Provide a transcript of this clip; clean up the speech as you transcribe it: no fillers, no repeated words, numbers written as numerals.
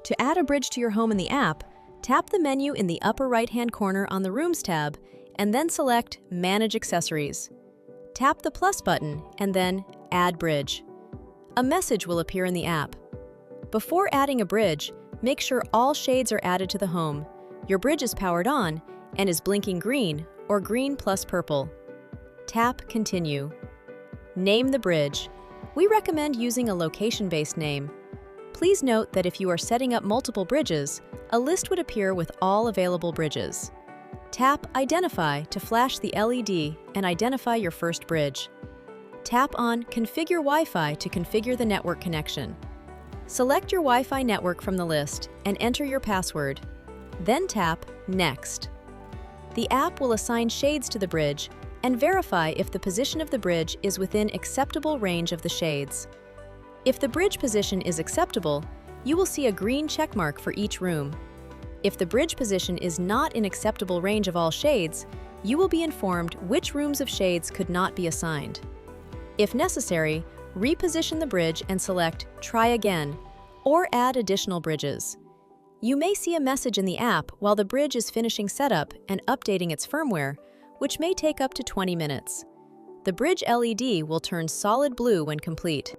To add a bridge to your home in the app, tap the menu in the upper right-hand corner on the Rooms tab, and then select Manage Accessories. Tap the plus button and then Add Bridge. A message will appear in the app. Before adding a bridge, make sure all shades are added to the home, your bridge is powered on, and is blinking green or green plus purple. Tap Continue. Name the bridge. We recommend using a location-based name. Please note that if you are setting up multiple bridges, a list would appear with all available bridges. Tap Identify to flash the LED and identify your first bridge. Tap on Configure Wi-Fi to configure the network connection. Select your Wi-Fi network from the list and enter your password. Then tap Next. The app will assign shades to the bridge and verify if the position of the bridge is within acceptable range of the shades. If the bridge position is acceptable, you will see a green check mark for each room. If the bridge position is not in acceptable range of all shades, you will be informed which rooms of shades could not be assigned. If necessary, reposition the bridge and select Try Again or add additional bridges. You may see a message in the app while the bridge is finishing setup and updating its firmware, which may take up to 20 minutes. The bridge LED will turn solid blue when complete.